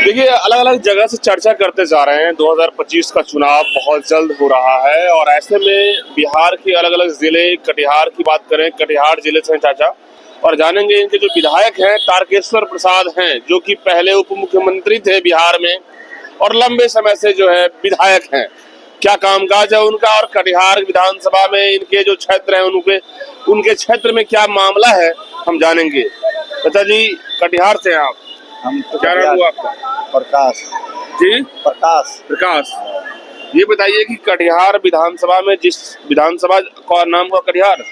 देखिए, अलग अलग जगह से चर्चा करते जा रहे हैं। 2025 का चुनाव बहुत जल्द हो रहा है और ऐसे में बिहार के अलग अलग जिले, कटिहार की बात करें, कटिहार जिले से हैं चाचा, और जानेंगे इनके जो विधायक हैं तारकेश्वर प्रसाद हैं, जो कि पहले उप मुख्यमंत्री थे बिहार में और लंबे समय से जो है विधायक हैं। क्या कामकाज है उनका और कटिहार विधानसभा में इनके जो क्षेत्र हैं उनके क्षेत्र में क्या मामला है, हम जानेंगे। चाचा जी, कटिहार से हैं आप? हम तो क्या नाम हुआ आपका? प्रकाश जी, प्रकाश। ये बताइए कि कटिहार विधानसभा में जिस विधानसभा का नाम हुआ कटिहार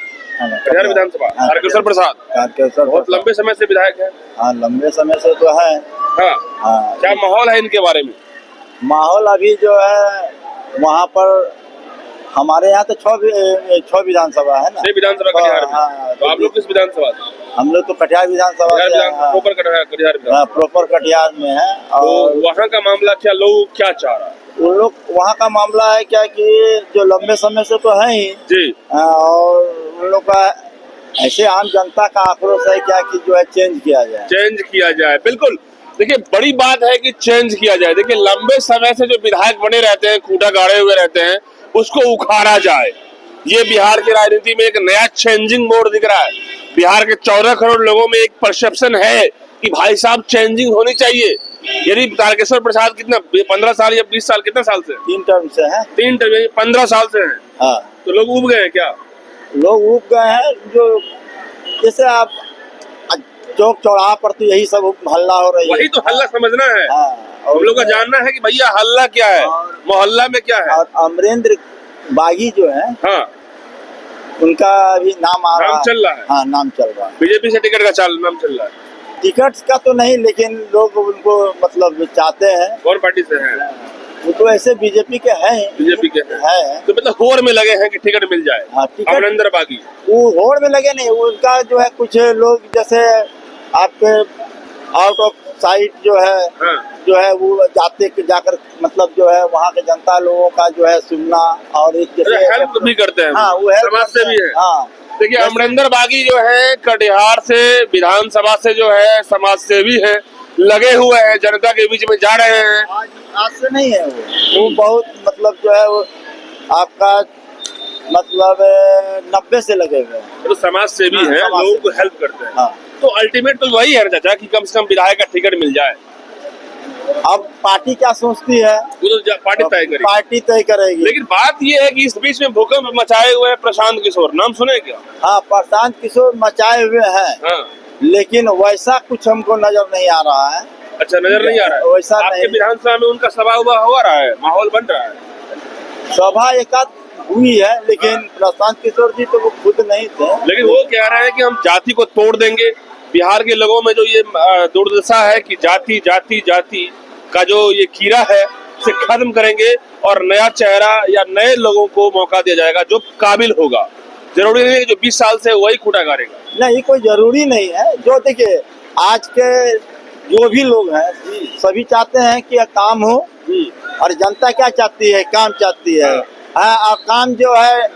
विधानसभा, तारकेश्वर प्रसाद बहुत लंबे समय से विधायक है। हाँ, लंबे समय से तो है। हाँ, क्या माहौल है इनके बारे में? माहौल अभी जो है वहाँ पर हमारे यहाँ तो छह विधानसभा है ना। 6 विधानसभा कटिहार में। तो आप लोग किस विधानसभा से? हम लोग तो कटिहार विधानसभा प्रॉपर कटिहार प्रॉपर कटिहार में है। और तो वहाँ का मामला क्या, लोग क्या चाह रहा है? उन लोग वहाँ का मामला है क्या कि जो लंबे समय से तो है ही जी, और उन लोग का ऐसे आम जनता का आक्रोश है क्या कि जो है चेंज किया जाए। बिल्कुल। देखिए, बड़ी बात है कि चेंज किया जाए। देखिए, लंबे समय से जो विधायक बने रहते हैं, खूंटा गाड़े हुए रहते हैं, उसको उखाड़ा जाए। ये बिहार की राजनीति में एक नया चेंजिंग मोड दिख रहा है। बिहार के 14 करोड़ लोगों में एक परसेप्शन है कि भाई साहब चेंजिंग होनी चाहिए। यदि तारकेश्वर प्रसाद कितना 15 साल या 20 साल, कितने साल से? 3 टर्म से है। 3 टर्म, 15 साल से हैं। हाँ, तो लोग उब गए हैं क्या? लोग उब गए हैं। जो जैसे आप चौक चौराहा पर तो यही सब हल्ला हो रही है। वही तो हल्ला समझना है। हाँ, हम लोग का जानना है कि भैया हल्ला क्या है, मोहल्ला में क्या है। और अमरेंद्र बागी जो है, हाँ, उनका अभी नाम आ रहा है। चल रहा है। हाँ, नाम चल रहा है। बीजेपी से टिकट का नाम चल रहा है। टिकट का तो नहीं, लेकिन लोग उनको मतलब चाहते हैं। कौन पार्टी से हैं? वो तो ऐसे बीजेपी के हैं। बीजेपी के हैं। तो मतलब होड़ में लगे हैं कि टिकट मिल जाए। हाँ, टिकट अमरेंद्र बागी वो होड़ में लगे नहीं। उनका जो है कुछ लोग जैसे आपके आउट ऑफ साइड जो है, हाँ, जो है वो जाकर मतलब जो है वहाँ के जनता लोगों का जो है सुनना और एक जैसे हेल्प भी करते हैं। हाँ, वो समाज से भी है। हाँ, देखिए, अमरेंद्र बागी जो है कटिहार से विधानसभा से जो है समाज सेवी है, लगे हुए हैं, जनता के बीच में जा रहे हैं। आज से नहीं है वो बहुत मतलब जो है वो आपका मतलब 90 से लगे हुए हैं। तो समाज सेवी है, लोगों को हेल्प करते हैं। हाँ। तो अल्टीमेट तो वही है चाचा कि कम से कम विधायक का टिकट मिल जाए। अब पार्टी क्या सोचती है वो तो पार्टी तय करेगी। लेकिन बात ये है कि इस बीच में भूकंप मचाए हुए हैं प्रशांत किशोर, नाम सुने क्या? हाँ, प्रशांत किशोर मचाए हुए हैं। हाँ, लेकिन वैसा कुछ हमको नजर नहीं आ रहा है। अच्छा, नजर नहीं आ रहा है वैसा नहीं। आपके विधानसभा में उनका सभा हो रहा है, माहौल बन रहा है? सभा एकाध हुई है, लेकिन प्रशांत किशोर जी तो वो खुद नहीं थे। लेकिन वो कह रहे हैं कि हम जाति को तोड़ देंगे। बिहार के लोगों में जो ये दुर्दशा है कि जाति जाति जाति का जो ये कीड़ा है इसे खत्म करेंगे और नया चेहरा या नए लोगों को मौका दिया जाएगा जो काबिल होगा। जरूरी नहीं है कि जो 20 साल से वही खूंटा गाड़ेगा। नहीं, कोई जरूरी नहीं है। जो देखिए आज के जो भी लोग हैं सभी चाहते हैं कि काम हो, और जनता क्या चाहती है? काम चाहती है। हाँ, और काम जो है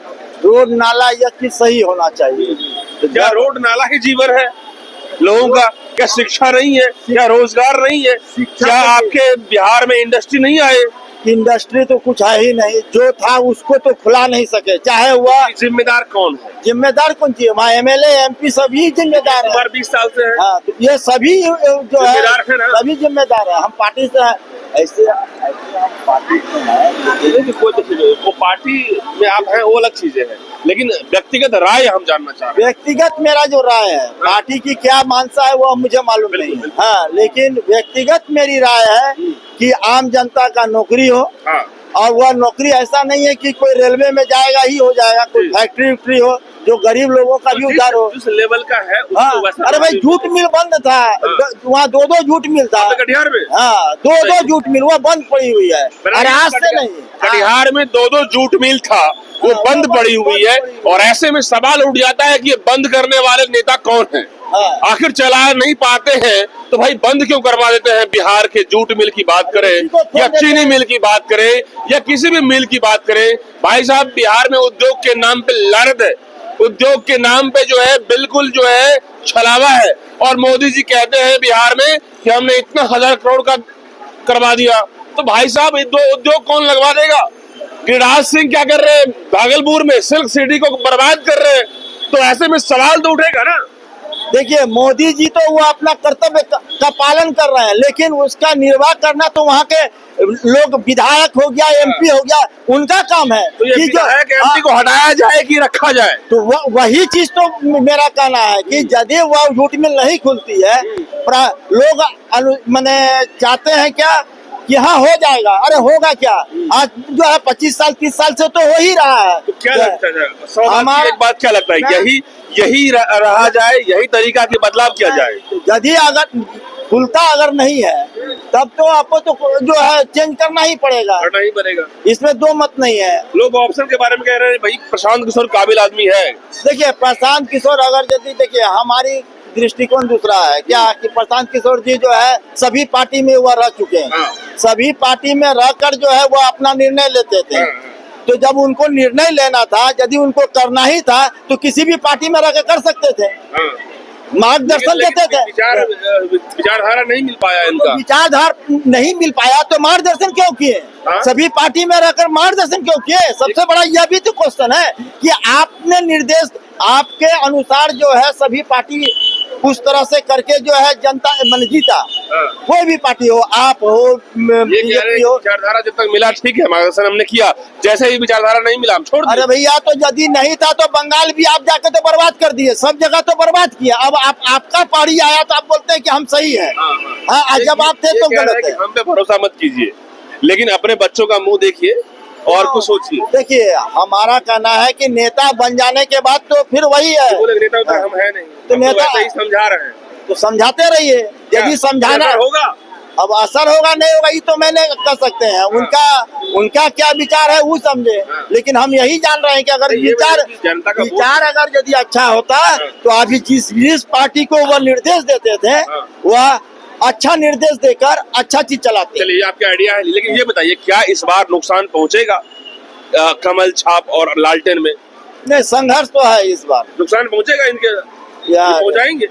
रोड नाला यह चीज सही होना चाहिए। तो क्या रोड नाला ही जीवन है लोगों का? क्या शिक्षा नहीं है? क्या रोजगार नहीं है? क्या आपके बिहार में इंडस्ट्री नहीं आए? इंडस्ट्री तो कुछ है ही नहीं। जो था उसको तो खुला नहीं सके, चाहे वह जिम्मेदार कौन है? जिम्मेदार कौन चाहिए? वहाँ MLA MP सभी जिम्मेदार है। 20 साल से है। हाँ, तो ये सभी जो है सभी जिम्मेदार है। हम पार्टी से है, ऐसे हम पार्टी से है। वो पार्टी में आप हैं वो अलग चीजें हैं, लेकिन व्यक्तिगत राय हम जानना चाह रहे हैं। व्यक्तिगत मेरा जो राय है, पार्टी की क्या मानसा है वो मुझे मालूम नहीं है। हाँ, लेकिन व्यक्तिगत मेरी राय है कि आम जनता का नौकरी हो। हाँ। और वह नौकरी ऐसा नहीं है कि कोई रेलवे में जाएगा ही हो जाएगा, कोई फैक्ट्री हो जो गरीब लोगों का भी उधार हो। जिस लेवल का है हाँ, अरे भाई जूट मिल बंद था। हाँ। वहाँ 2 जूट मिल था कटिहार में। हाँ, 2 जूट मिल वो बंद पड़ी हुई है। अरे आज से नहीं, कटिहार में 2 जूट मिल था, वो बंद पड़ी हुई है। और ऐसे में सवाल उठ जाता है कि ये बंद करने वाले नेता कौन है? आखिर चला नहीं पाते हैं तो भाई बंद क्यों करवा देते हैं? बिहार के जूट मिल की बात करें या चीनी मिल की बात करें या किसी भी मिल की बात करें, भाई साहब बिहार में उद्योग के नाम पे लर्द है, उद्योग के नाम पे जो है बिल्कुल जो है छलावा है। और मोदी जी कहते हैं बिहार में कि हमने इतना 1000 करोड़ का करवा दिया, तो भाई साहब ये दो उद्योग कौन लगवा देगा? गिरिराज सिंह क्या कर रहे हैं भागलपुर में, सिल्क सिटी को बर्बाद कर रहे हैं, तो ऐसे में सवाल तो उठेगा ना। देखिए मोदी जी तो वो अपना कर्तव्य का पालन कर रहे हैं, लेकिन उसका निर्वाह करना तो वहाँ के लोग, विधायक हो गया, एमपी हो गया, उनका काम है। तो ये कि जो विधायक एमपी को हटाया जाए कि रखा जाए? तो वही चीज तो मेरा कहना है कि यदि वह जूट मिल नहीं खुलती है, लोग माने चाहते हैं क्या कि हाँ हो जाएगा, अरे होगा क्या? आज जो है 25 साल 30 साल से तो हो ही रहा है। तो क्या लगता है हमारा एक बात क्या लगता है, यही रहा जाए, यही तरीका की बदलाव किया जाए? यदि अगर खुलता अगर नहीं है तब तो आपको तो जो है चेंज करना ही पड़ेगा, करना ही पड़ेगा, इसमें दो मत नहीं है। लोग ऑप्शन के बारे में कह रहे हैं भाई प्रशांत किशोर काबिल आदमी है। देखिए प्रशांत किशोर अगर यदि देखिए हमारी दृष्टिकोण दूसरा है क्या कि प्रशांत किशोर जी जो है सभी पार्टी में वह रह चुके हैं। सभी पार्टी में रहकर जो है वो अपना निर्णय लेते थे। तो जब उनको निर्णय लेना था, यदि उनको करना ही था तो किसी भी पार्टी में रह कर सकते थे, मार्गदर्शन देते थे। विचारधारा नहीं मिल पाया इनका, विचारधारा नहीं मिल पाया तो मार्गदर्शन क्यों किए? सभी पार्टी में रहकर मार्गदर्शन क्यों किए? सबसे बड़ा यह भी तो क्वेश्चन है कि आपने निर्देश, आपके अनुसार जो है सभी पार्टी उस तरह से करके जो है जनता मन जीता। कोई भी पार्टी हो, आप हो, बीजेपी हो। विचारधारा जब तक मिला ठीक है, मार्गदर्शन हमने किया, जैसे ही विचारधारा नहीं मिला हम छोड़ दिए। अरे भैया तो यदि नहीं था तो बंगाल भी आप जाके तो बर्बाद कर दिए, सब जगह तो बर्बाद किया। अब आपका पार्टी आया तो आप बोलते हैं कि हम सही है। जब आप थे तो गलत है। हम पे भरोसा मत कीजिए, लेकिन अपने बच्चों का मुंह देखिए और कुछ सोचिए। देखिए हमारा कहना है कि नेता बन जाने के बाद तो फिर वही है। नेता तो हम है नहीं, तो नेता ही समझा रहे हैं, तो समझाते रहिए। यदि समझाना होगा, अब असर होगा नहीं होगा ये तो मैंने कर सकते हैं। उनका क्या विचार है वो समझे, लेकिन हम यही जान रहे हैं कि अगर विचार अगर यदि अच्छा होता तो अभी जिस पार्टी को वह निर्देश देते थे वह अच्छा निर्देश देकर अच्छा चीज चलाते। चलिए आपके आइडिया है, लेकिन ये बताइए क्या इस बार नुकसान पहुंचेगा कमल छाप और लालटेन में? नहीं, संघर्ष तो है इस बार। नुकसान पहुंचेगा इनके, पहुंचाएंगे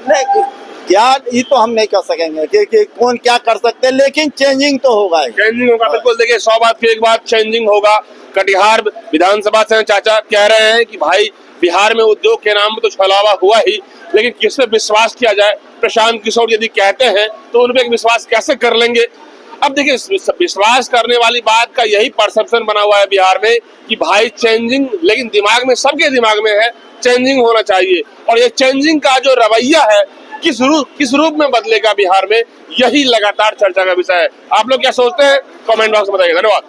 नहीं क्या ये तो हम नहीं कर सकेंगे कि कौन क्या कर सकते हैं, लेकिन चेंजिंग तो होगा। चेंजिंग होगा बिल्कुल। देखिए 100 बात की एक बात, चेंजिंग होगा। कटिहार विधानसभा से चाचा कह रहे हैं कि भाई बिहार में उद्योग के नाम में तो छलावा हुआ ही, लेकिन किस पे विश्वास किया जाए? प्रशांत किशोर यदि कहते हैं तो उन पे विश्वास कैसे कर लेंगे? अब देखिए विश्वास करने वाली बात का यही परसेप्शन बना हुआ है बिहार में कि भाई चेंजिंग, लेकिन दिमाग में, सबके दिमाग में है चेंजिंग होना चाहिए। और ये चेंजिंग का जो रवैया है किस रूप में बदलेगा बिहार में, यही लगातार चर्चा का विषय है। आप लोग क्या सोचते हैं? कमेंट बॉक्स में बताइए। धन्यवाद।